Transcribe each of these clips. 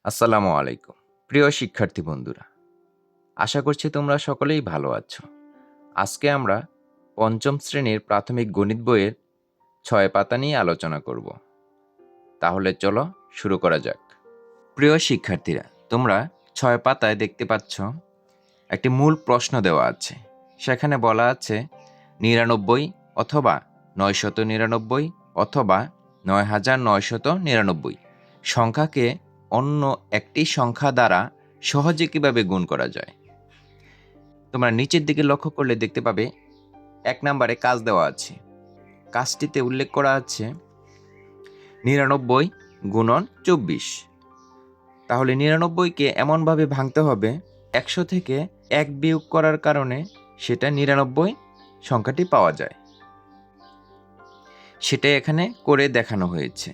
আসসালামু আলাইকুম। প্রিয় শিক্ষার্থী বন্ধুরা, আশা করছি তোমরা সকলেই ভালো আছো। আজকে আমরা পঞ্চম শ্রেণীর প্রাথমিক গণিত বইয়ের ৬ পাতা নিয়ে আলোচনা করব। তাহলে চলো শুরু করা যাক। প্রিয় শিক্ষার্থীরা, তোমরা ৬ পাতায় দেখতে পাচ্ছ একটি মূল প্রশ্ন দেওয়া আছে। সেখানে বলা আছে ৯৯ অথবা ৯৯৯ অথবা ৯৯৯৯ সংখ্যাকে অন্য একটি সংখ্যা দ্বারা সহজে কিভাবে গুণ করা যায়। তোমরা নিচের দিকে লক্ষ্য করলে দেখতে পাবে ১ নম্বরে কাজ দেওয়া আছে। কাজটিতে উল্লেখ করা আছে ৯৯ গুণন ২৪। তাহলে ৯৯কে এমনভাবে ভাঙতে হবে ১০০ থেকে ১ বিয়োগ করার কারণে সেটা ৯৯ সংখ্যাটি পাওয়া যায়। সেটা এখানে করে দেখানো হয়েছে।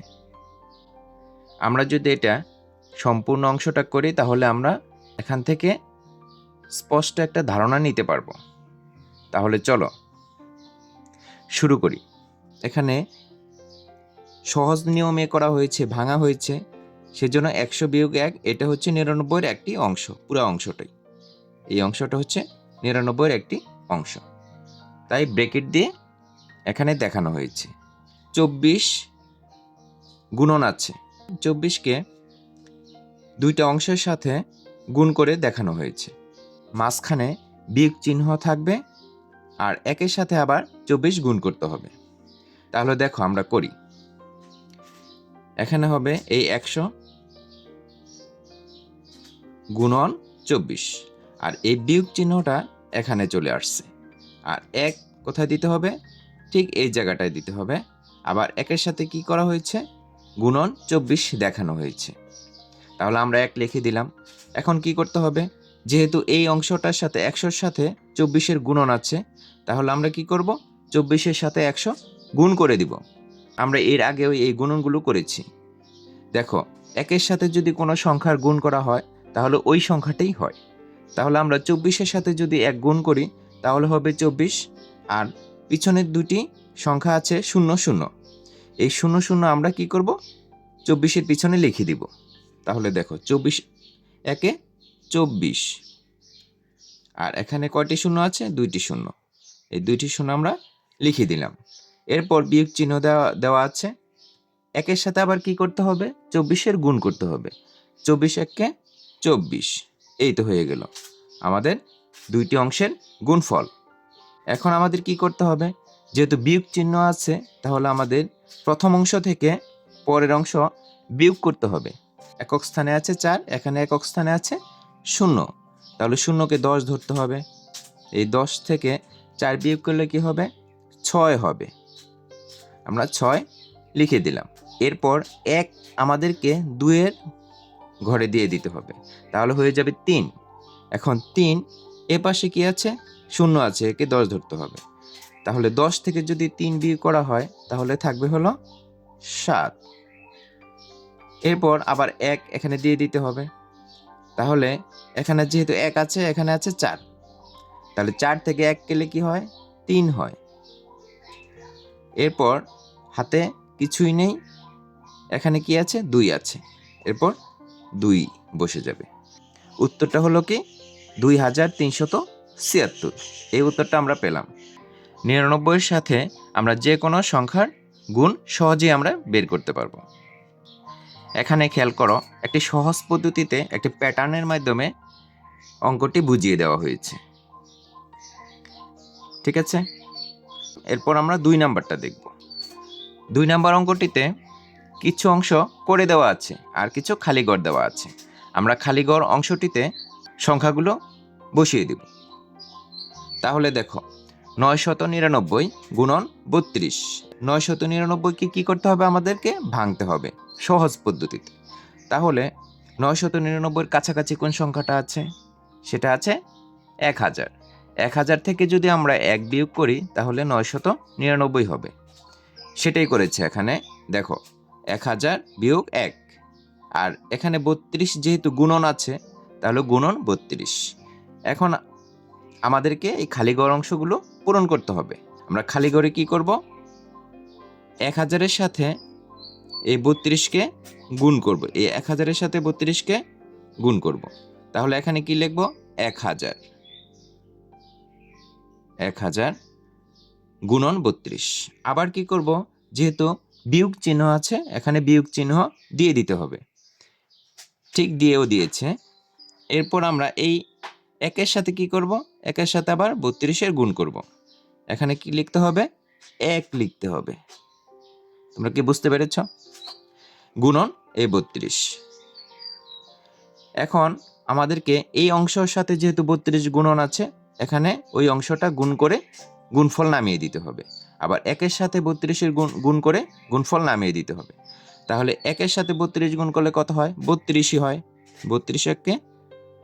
আমরা যদি এটা সম্পূর্ণ অংশটা করি তাহলে আমরা এখান থেকে স্পষ্ট একটা ধারণা নিতে পারবো। তাহলে চলো শুরু করি। এখানে সহজ নিয়মে করা হয়েছে, ভাঙা হয়েছে, সেজন্য ১০০ বিয়োগ ১ এটা হচ্ছে ৯৯-এর একটি অংশ, পুরো অংশটাই। এই অংশটা হচ্ছে ৯৯-এর একটি অংশ, তাই ব্র্যাকেট দিয়ে এখানে দেখানো হয়েছে। ২৪ গুণন আছে, ২৪কে দুইটা অংশের সাথে গুণ করে দেখানো হয়েছে। মাঝখানে বিয়োগ চিহ্ন থাকবে আর একের সাথে আবার ২৪ গুণ করতে হবে। তাহলে দেখো আমরা করি। এখানে হবে এই ১০০ গুণন ২৪ আর এই বিয়োগ চিহ্নটা এখানে চলে আসছে। আর ১ কোথায় দিতে হবে? ঠিক এই জায়গাটায় দিতে হবে। আবার একের সাথে কি করা হয়েছে? গুণন ২৪ দেখানো হয়েছে। তাহলে আমরা ১ লিখে দিলাম। এখন কি করতে হবে? যেহেতু এই অংশটার সাথে ১০০-র সাথে ২৪-এর গুণন আছে, তাহলে আমরা কি করব? ২৪-এর সাথে ১০০ গুণ করে দিব। আমরা এর আগেও এই গুণনগুলো করেছি। দেখো, ১-এর সাথে যদি কোনো সংখ্যার গুণ করা হয় তাহলে ওই সংখ্যাটাই হয়। তাহলে আমরা ২৪-এর সাথে যদি ১ গুণ করি তাহলে হবে ২৪, আর পিছনের দুটি সংখ্যা আছে ০ ০। এই ০ ০ আমরা কি করব? ২৪-এর পিছনে লিখে দিব। তাহলে দেখো ২৪ একে ২৪, আর এখানে কয়টি শূন্য আছে? ২টি শূন্য। এই ২টি শূন্য আমরা লিখে দিলাম। এরপর বিয়োগ চিহ্ন দেওয়া আছে। একের সাথে আবার কি করতে হবে? ২৪-এর গুণ করতে হবে। ২৪ একে ২৪, এই তো হয়ে গেল আমাদের দুইটি অংশের গুণফল। এখন আমাদের কি করতে হবে? যেহেতু বিয়োগ চিহ্ন আছে তাহলে আমাদের প্রথম অংশ থেকে পরের অংশ বিয়োগ করতে হবে। একক স্থানে আছে ৪, এখানে একক স্থানে আছে ০। তাহলে ০কে ১০ ধরতে হবে। এই ১০ থেকে ৪ বিয়োগ করলে কি হবে? ৬ হবে। আমরা ৬ লিখে দিলাম। এরপর ১ আমাদেরকে ২-এর ঘরে দিয়ে দিতে হবে। তাহলে হয়ে যাবে ৩। এখন ৩ এ পাশে কি আছে? ০ আছে, একে ১০ ধরতে হবে। তাহলে ১০ থেকে যদি ৩ বিয়োগ করা হয় তাহলে থাকবে হলো ৭। এরপর আবার ১ এখানে দিয়ে দিতে হবে। তাহলে এখানে যেহেতু ১ আছে, এখানে আছে ৪। তাহলে ৪ থেকে ১ গেলে কি হয়? ৩ হয়। এরপর হাতে কিছুই নেই, এখানে কি আছে? ২ আছে। এরপর ২ বসে যাবে। উত্তরটা হলো কি? ২৩৭৬। এই উত্তরটা আমরা পেলাম। ৯৯-এর সাথে আমরা যে কোনো সংখ্যার গুণ সহজেই আমরা বের করতে পারবো। এখানে খেয়াল করো, একটি সহজ পদ্ধতিতে একটি প্যাটার্নের মাধ্যমে অঙ্কটি বুঝিয়ে দেওয়া হয়েছে। ঠিক আছে? এরপর আমরা ২ নাম্বারটা দেখব। ২ নাম্বার অঙ্কটিতে কিছু অংশ করে দেওয়া আছে আর কিছু খালি ঘর দেওয়া আছে। আমরা খালি ঘর অংশটিতে সংখ্যাগুলো বসিয়ে দেব। তাহলে দেখো, ৯৯৯ গুণন ৩২। ৯৯৯কে কি করতে হবে? আমাদেরকে ভাঙতে হবে সহজ পদ্ধতিতে। তাহলে ৯৯৯-এর কাছাকাছি কোন সংখ্যাটা আছে? সেটা আছে ১০০০। ১০০০ থেকে যদি আমরা ১ বিয়োগ করি তাহলে ৯৯৯ হবে। সেটাই করেছে এখানে। দেখো, ১০০০ বিয়োগ ১, আর এখানে ৩২ যেহেতু গুণন আছে তাহলে গুণন ৩২। এখন আমাদেরকে এই খালি ঘর অংশগুলো পূরণ করতে হবে। আমরা খালি ঘরে কি করব? ১০০০-এর সাথে এই 32কে গুণ করব, এই 1000-এর সাথে 32কে গুণ করব। তাহলে এখানে কি লিখব? 1000 গুণন 32। আবার কি করব? যেহেতু বিয়োগ চিহ্ন আছে, এখানে বিয়োগ চিহ্ন দিয়ে দিতে হবে। ঠিক দিয়েও দিয়েছে। এরপর আমরা এই 1-এর সাথে কি করব? 1-এর সাথে আবার 32-এর গুণ করব। এখানে কি লিখতে হবে? 1 লিখতে হবে। তোমরা কি বুঝতে পেরেছ? গুণন এই 32। এখন আমাদেরকে এই অংশের সাথে যেহেতু 32 গুণন আছে, এখানে ওই অংশটা গুণ করে গুণফল নামিয়ে দিতে হবে। আবার 1-এর সাথে 32-এর গুণ করে গুণফল নামিয়ে দিতে হবে। তাহলে 1-এর সাথে 32 গুণ করলে কত হয়? 32ই হয়। 32-একে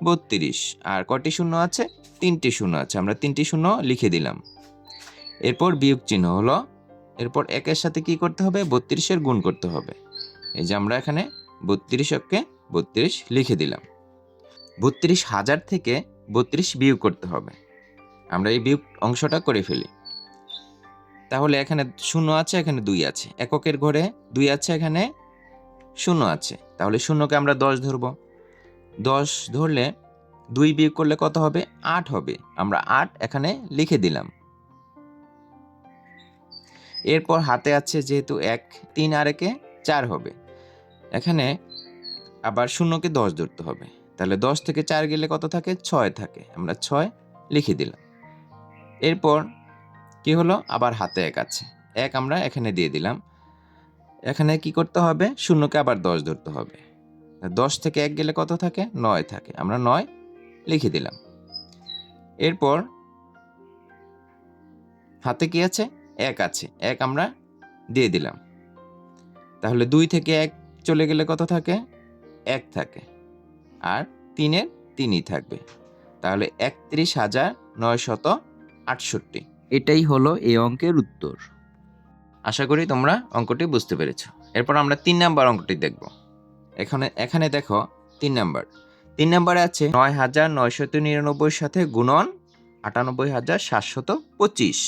32। আর কয়টি শূন্য আছে? 3টি শূন্য আছে। আমরা 3টি শূন্য লিখে দিলাম। এরপর বিয়োগ চিহ্ন হলো, এরপর 1-এর সাথে কি করতে হবে? 32-এর গুণ করতে হবে। এই যে আমরা এখানে 32-কে 32 লিখে দিলাম। 32,000 থেকে 32 বিয়োগ করতে হবে। আমরা এই বিয়োগ অংশটা করে ফেলি। তাহলে এখানে শূন্য আছে, এখানে 2 আছে। এককের ঘরে 2 আছে, এখানে শূন্য আছে। তাহলে শূন্যকে আমরা 10 ধরব। 10 ধরলে 2 বিয়োগ করলে কত হবে? 8 হবে। আমরা 8 এখানে লিখে দিলাম। এরপর হাতে আছে যেহেতু 1, 3 আর 1-এ 4 হবে। এখানে আবার শূন্যকে 10 ধরতে হবে। তাহলে 10 থেকে 4 গেলে কত থাকে? 6 থাকে। আমরা 6 লিখে দিলাম। এরপর কি হলো? আবার হাতে 1 আছে। 1 আমরা এখানে দিয়ে দিলাম। এখানে কি করতে হবে? শূন্যকে আবার 10 ধরতে হবে। 10 থেকে 1 গেলে কত থাকে? 9 থাকে। আমরা 9 লিখে দিলাম। এরপর হাতে কি আছে? 1 আছে। 1 আমরা দিয়ে দিলাম। তাহলে 2 থেকে 1 চলে গেলে কত থাকে? 1 থাকে। আর 3-এর 3ই থাকবে। তাহলে 31,968। এটাই হলো এই অঙ্কের উত্তর। আশা করি তোমরা অঙ্কটি বুঝতে পেরেছ। এরপর আমরা 3 নাম্বার অঙ্কটি দেখব। এখানে দেখো 3 নাম্বার। 3 নাম্বারে আছে 9,999 সাথে গুণন 98,725।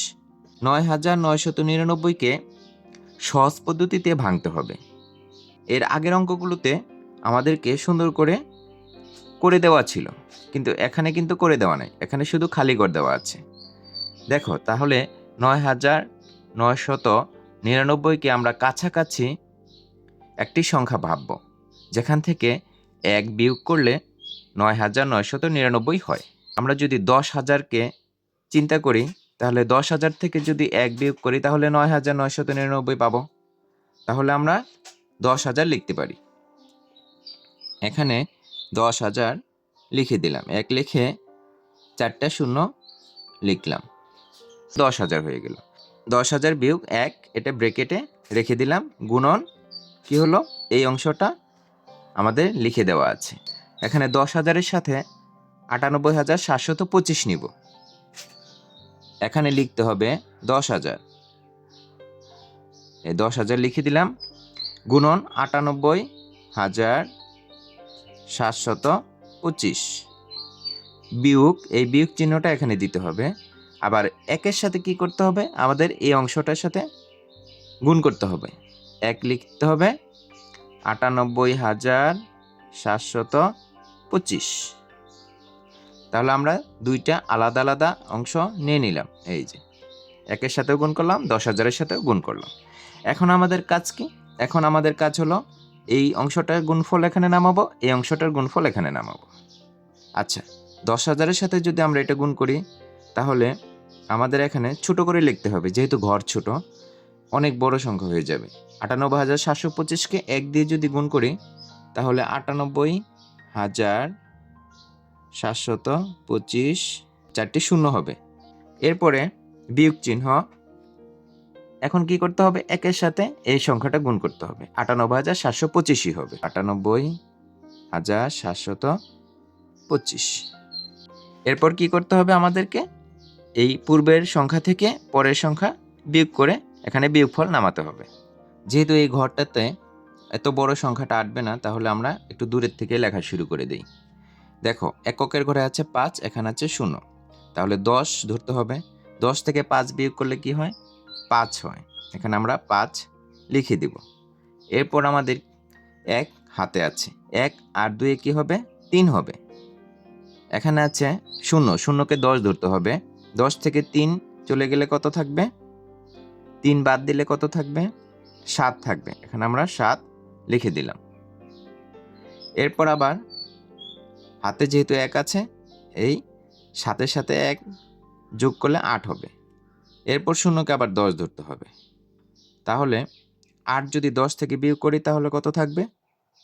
9,999-কে সহজ পদ্ধতিতে ভাঙতে হবে। এর আগের অঙ্কগুলোতে আমাদেরকে সুন্দর করে দেওয়া ছিল, কিন্তু এখানে কিন্তু করে দেওয়া নাই। এখানে শুধু খালি ঘর দেওয়া আছে। দেখো তাহলে 9,999-কে আমরা কাছাকাছি একটি সংখ্যা ভাবব, যেখান থেকে 1 বিয়োগ করলে 9,999 হয়। আমরা যদি 10,000-কে চিন্তা করি, তাহলে 10,000 থেকে যদি 1 বিয়োগ করি তাহলে 9,999 পাবো। তাহলে আমরা 10,000 লিখতে পারি। এখানে 10,000 লিখে দিলাম। 1 লিখে 4টা শূন্য লিখলাম। 10,000 হয়ে গেল। 10,000 বিয়োগ 1, এটা ব্র্যাকেটে রেখে দিলাম। গুণন কি হলো? এই অংশটা আমাদের লিখে দেওয়া আছে। এখানে 10,000-এর সাথে 98,725 নিব। এখানে লিখতে হবে 10,000। এই 10,000 লিখে দিলাম। গুণন 98,725 বিয়োগ, এই বিয়োগ চিহ্নটা এখানে দিতে হবে। আবার 1-এর সাথে কি করতে হবে? আমাদের এই অংশটার সাথে গুণ করতে হবে। 1 লিখতে হবে 98,725। তাহলে আমরা 2টা আলাদা আলাদা অংশ নিয়ে নিলাম। এই যে 1-এর সাথেও গুণ করলাম, 10,000-এর সাথেও গুণ করলাম। এখন আমাদের কাজ কি? এখন আমাদের কাজ হলো এই অংশটার গুণফল এখানে নামাবো, এই অংশটার গুণফল এখানে নামাবো। আচ্ছা, 10,000-এর সাথে যদি আমরা এটা গুণ করি, তাহলে আমাদের এখানে ছোট করে লিখতে হবে, যেহেতু ঘর ছোট, অনেক বড় সংখ্যা হয়ে যাবে। 98,725-কে 1 দিয়ে যদি গুণ করি, তাহলে 98,725, 4টি শূন্য হবে। এরপরে বিয়োগ চিহ্ন। এখন কি করতে হবে? 1-এর সাথে এই সংখ্যাটা গুণ করতে হবে। 98,725-ই হবে। 98,725। এরপর কি করতে হবে আমাদেরকে? এই পূর্বের সংখ্যা থেকে পরের সংখ্যা বিয়োগ করে এখানে বিয়োগফল নামাতে হবে। যেহেতু এই ঘরটাতে এত বড় সংখ্যাটা আটবে না, তাহলে আমরা একটু দূরের থেকে লেখা শুরু করে দিই। দেখো, এককের ঘরে আছে 5, এখানে আছে 0। তাহলে 10 ধরতে হবে। 10 থেকে 5 বিয়োগ করলে কি হয়? 5 হয়। এখানে আমরা 5 লিখে দিব। এরপর আমাদের 1 হাতে আছে। 1 আর 2 কি হবে? 3 হবে। এখানে আছে 0, 0কে 10 ধরতে হবে। 10 থেকে 3 চলে গেলে কত থাকবে? 3 বাদ দিলে কত থাকবে? 7 থাকবে। এখানে আমরা 7 লিখে দিলাম। এরপর আবার হাতে যেহেতু 1 আছে, এই 7-এর সাথে 1 যোগ করলে 8 হবে। এরপর 0কে আবার 10 ধরতে হবে। তাহলে 8 যদি 10 থেকে বিয়োগ করি তাহলে কত থাকবে?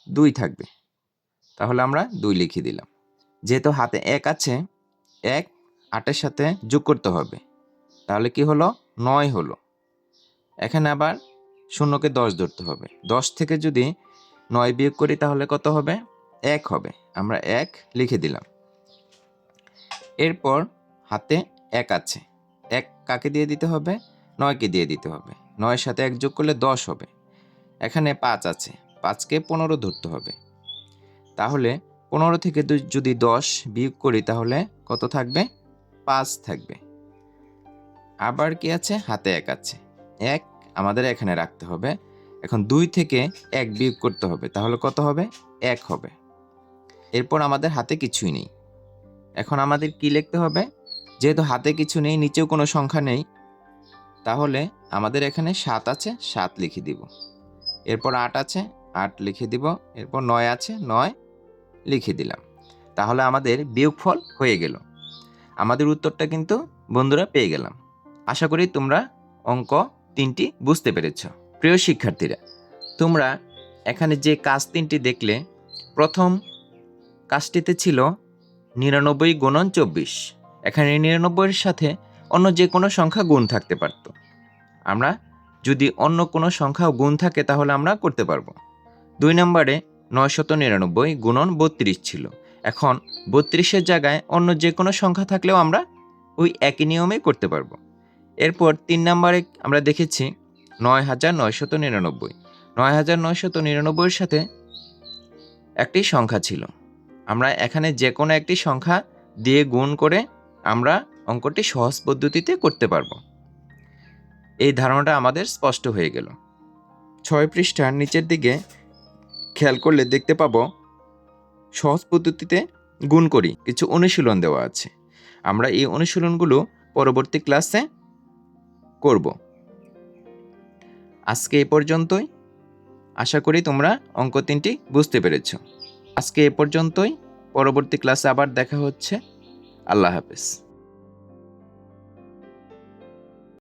2 থাকবে। তাহলে আমরা 2 লিখে দিলাম। যেহেতু হাতে 1 আছে, 1 8-এর সাথে যোগ করতে হবে। তাহলে কি হলো? 9 হলো। এখানে আবার 0কে 10 ধরতে হবে। 10 থেকে যদি 9 বিয়োগ করি তাহলে কত হবে? 1 হবে। আমরা 1 লিখে দিলাম। এরপর হাতে 1 আছে। 1 কাকে দিয়ে দিতে হবে? 9কে দিয়ে দিতে হবে। 9-এর সাথে 1 যোগ করলে 10 হবে। এখানে 5 আছে। 5কে 15 ধরতে হবে। তাহলে 15 থেকে যদি 10 বিয়োগ করি তাহলে কত থাকবে? 5 থাকবে। আবার কি আছে? হাতে 1 আছে। 1 আমাদের এখানে রাখতে হবে। এখন 2 থেকে 1 বিয়োগ করতে হবে। তাহলে কত হবে? 1 হবে। এরপর আমাদের হাতে কিছুই নেই। এখন আমাদের কি লিখতে হবে? যেহেতু হাতে কিছু নেই, নিচেও কোনো সংখ্যা নেই, তাহলে আমাদের এখানে 7 আছে, 7 লিখে দিব। এরপর 8 আছে, 8 লিখে দিব। এরপর 9 আছে, 9 লিখে দিলাম। তাহলে আমাদের বিয়োগফল হয়ে গেল। আমাদের উত্তরটা কিন্তু বন্ধুরা পেয়ে গেলাম। আশা করি তোমরা অঙ্ক 3টি বুঝতে পেরেছ। প্রিয় শিক্ষার্থীরা, তোমরা এখানে যে কাজ 3টি দেখলে, প্রথম কাজটিতে ছিল 99 গুণন 24। এখানে 99-এর সাথে অন্য যে কোনো সংখ্যা গুণ থাকতে পারত। আমরা যদি অন্য কোনো সংখ্যা গুণ থাকে তাহলে আমরা করতে পারবো। 2 নম্বরে 999 গুণন 32 ছিল। এখন 32-এর জায়গায় অন্য যে কোনো সংখ্যা থাকলেও আমরা ওই একই নিয়মে করতে পারবো। এরপর 3 নম্বরে আমরা দেখেছি 9999। 9999-এর সাথে একটি সংখ্যা ছিল। আমরা এখানে যে কোনো একটি সংখ্যা দিয়ে গুণ করে আমরা অঙ্কটি সহজ পদ্ধতিতে করতে পারবো। এই ধারণাটা আমাদের স্পষ্ট হয়ে গেল। 6 পৃষ্ঠার নিচের দিকে খেয়াল করলে দেখতে পাবো সহজ পদ্ধতিতে গুণ করি কিছু অনুশীলন দেওয়া আছে। আমরা এই অনুশীলনগুলো পরবর্তী ক্লাসে করব। আজকে এ পর্যন্তই। আশা করি তোমরা অঙ্ক 3টি বুঝতে পেরেছ। আজকে এ পর্যন্তই। পরবর্তী ক্লাসে আবার দেখা হচ্ছে। আল্লাহ হাফেজ।